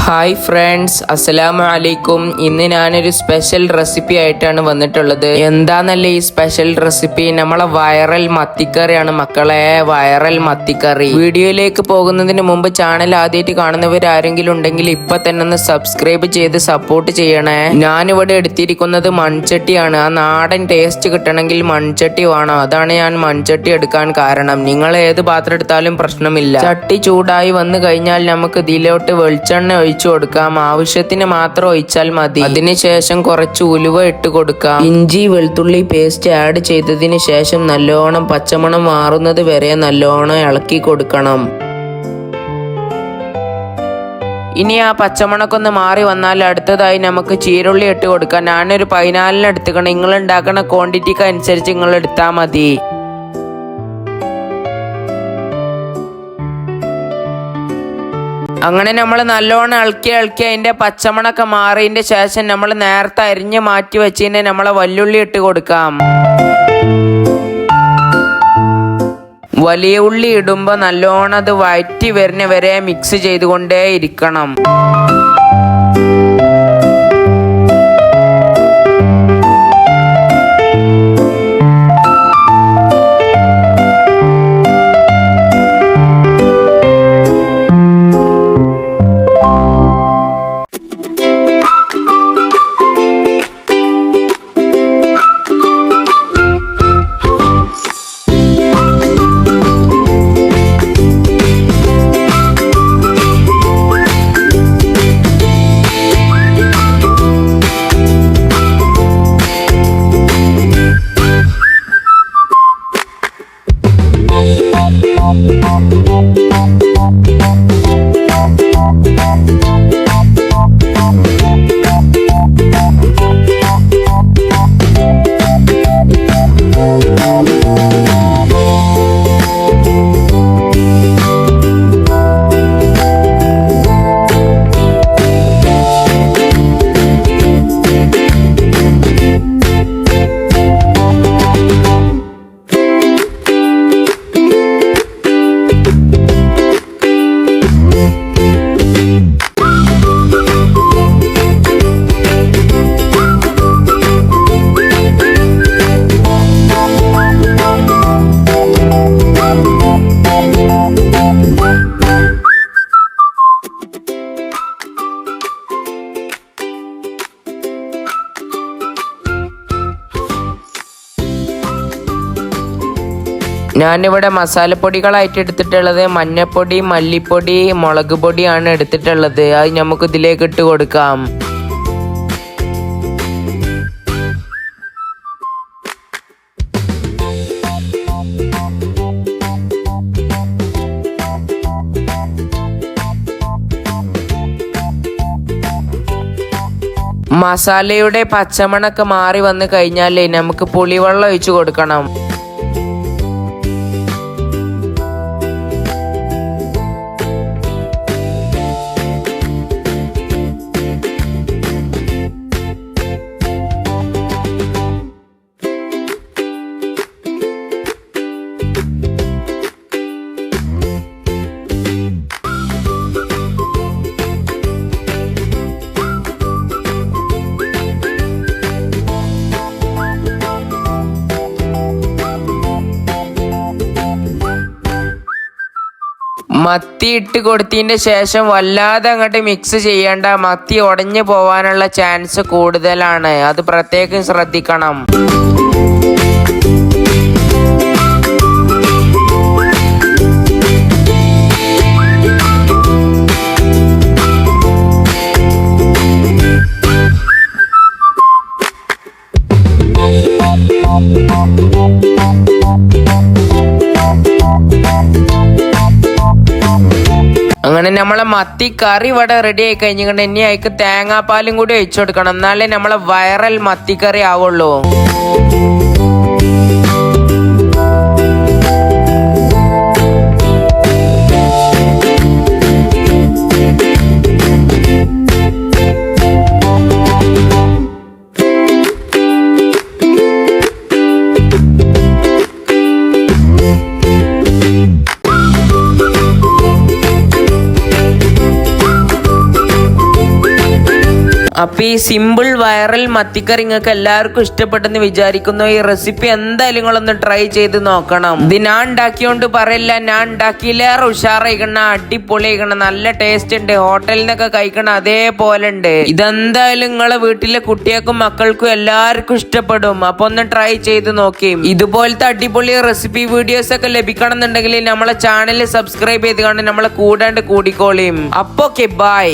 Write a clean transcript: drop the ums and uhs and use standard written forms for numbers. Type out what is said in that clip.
Hi friends, അസ്സലാമു അലൈക്കും. ഇന്ന് ഞാനൊരു സ്പെഷ്യൽ റെസിപ്പി ആയിട്ടാണ് വന്നിട്ടുള്ളത്. എന്താന്നല്ലേ ഈ സ്പെഷ്യൽ റെസിപ്പി? നമ്മളെ വൈറൽ മത്തിക്കറിയാണ് മക്കളെ, വൈറൽ മത്തിക്കറി. വീഡിയോയിലേക്ക് പോകുന്നതിന് മുമ്പ് ചാനൽ ആദ്യമായിട്ട് കാണുന്നവർ ആരെങ്കിലും ഉണ്ടെങ്കിൽ ഇപ്പൊ തന്നെ ഒന്ന് സബ്സ്ക്രൈബ് ചെയ്ത് സപ്പോർട്ട് ചെയ്യണേ. ഞാനിവിടെ എടുത്തിരിക്കുന്നത് മൺചട്ടിയാണ്. ആ നാടൻ ടേസ്റ്റ് കിട്ടണമെങ്കിൽ മൺചട്ടി വേണം. അതാണ് ഞാൻ മൺചട്ടി എടുക്കാൻ കാരണം. നിങ്ങൾ ഏത് പാത്രം എടുത്താലും പ്രശ്നമില്ല. ചട്ടി ചൂടായി വന്നു കഴിഞ്ഞാൽ നമുക്ക് ഇതിലോട്ട് വെളിച്ചെണ്ണ ഒഴിച്ചു കൊടുക്കാം. ആവശ്യത്തിന് മാത്രം ഒഴിച്ചാൽ മതി. അതിനുശേഷം കുറച്ച് ഉലുവ ഇട്ട് കൊടുക്കാം. ഇഞ്ചി വെളുത്തുള്ളി പേസ്റ്റ് ആഡ് ചെയ്തതിന് ശേഷം നല്ലോണം പച്ചമണം മാറുന്നത് വരെ നല്ലോണം ഇളക്കി കൊടുക്കണം. ഇനി ആ പച്ചമണൊക്കെ ഒന്ന് മാറി വന്നാൽ അടുത്തതായി നമുക്ക് ചീരുള്ളി ഇട്ട് കൊടുക്കാം. ഞാനൊരു 14 എടുത്തുക്കണം. നിങ്ങൾ ഉണ്ടാക്കുന്ന ക്വാണ്ടിറ്റിക്ക് അനുസരിച്ച് നിങ്ങൾ എടുത്താൽ മതി. അങ്ങനെ നമ്മൾ നല്ലോണം ഇളക്കി അതിൻ്റെ പച്ചമണൊക്കെ മാറിയതിൻ്റെ ശേഷം നമ്മൾ നേരത്തെ അരിഞ്ഞ് മാറ്റി വെച്ചതിനെ നമ്മളെ വല്യുള്ളി ഇട്ട് കൊടുക്കാം. വലിയ ഉള്ളി ഇടുമ്പോൾ നല്ലോണം അത് വഴറ്റി വരുന്ന വരെ മിക്സ് ചെയ്തുകൊണ്ടേ ഇരിക്കണം. ഞാനിവിടെ മസാലപ്പൊടികളായിട്ട് എടുത്തിട്ടുള്ളത് മഞ്ഞപ്പൊടി, മല്ലിപ്പൊടി, മുളക് പൊടിയാണ് എടുത്തിട്ടുള്ളത്. അത് നമുക്ക് ഇതിലേക്ക് ഇട്ട് കൊടുക്കാം. മസാലയുടെ പച്ചമണൊക്കെ മാറി വന്നു കഴിഞ്ഞാൽ നമുക്ക് പുളിവെള്ളം ഒഴിച്ചു കൊടുക്കണം. മത്തി ഇട്ട് കൊടുത്തതിൻ്റെ ശേഷം വല്ലാതെ അങ്ങോട്ട് മിക്സ് ചെയ്യേണ്ട. മത്തി ഉടഞ്ഞു പോവാനുള്ള ചാൻസ് കൂടുതലാണ്. അത് പ്രത്യേകം ശ്രദ്ധിക്കണം. അങ്ങനെ നമ്മളെ മത്തി കറി ഇവിടെ റെഡി ആയി കഴിഞ്ഞിട്ട് ഇനി അതിക്ക് തേങ്ങാപ്പാലും കൂടി ഒഴിച്ചു കൊടുക്കണം. എന്നാലേ നമ്മളെ വൈറൽ മത്തിക്കറി ആവുള്ളൂ. അപ്പൊ ഈ സിമ്പിൾ വൈറൽ മത്തിക്കറി നിങ്ങൾക്ക് എല്ലാവർക്കും ഇഷ്ടപ്പെട്ടെന്ന് വിചാരിക്കുന്നു. ഈ റെസിപ്പി എന്തായാലും നിങ്ങളൊന്ന് ട്രൈ ചെയ്ത് നോക്കണം. ഇത് ഞാൻ ഉണ്ടാക്കിയോണ്ട് പറയില്ല, ഞാൻ ഉണ്ടാക്കിയില്ലേറെ ഉഷാറായിക്കണ, അടിപൊളിയായിക്കണ, നല്ല ടേസ്റ്റ് ഉണ്ട്. ഹോട്ടലിൽ നിന്നൊക്കെ കഴിക്കണ അതേപോലെ ഉണ്ട്. ഇതെന്തായാലും നിങ്ങളെ വീട്ടിലെ കുട്ടികൾക്കും മക്കൾക്കും എല്ലാവർക്കും ഇഷ്ടപ്പെടും. അപ്പൊ ഒന്ന് ട്രൈ ചെയ്ത് നോക്കി. ഇതുപോലത്തെ അടിപൊളി റെസിപ്പി വീഡിയോസ് ഒക്കെ ലഭിക്കണം എന്നുണ്ടെങ്കിൽ നമ്മളെ ചാനൽ സബ്സ്ക്രൈബ് ചെയ്ത് കൊണ്ട് നമ്മളെ കൂടാണ്ട് കൂടിക്കോളിയും. അപ്പൊ ഓക്കെ, ബൈ.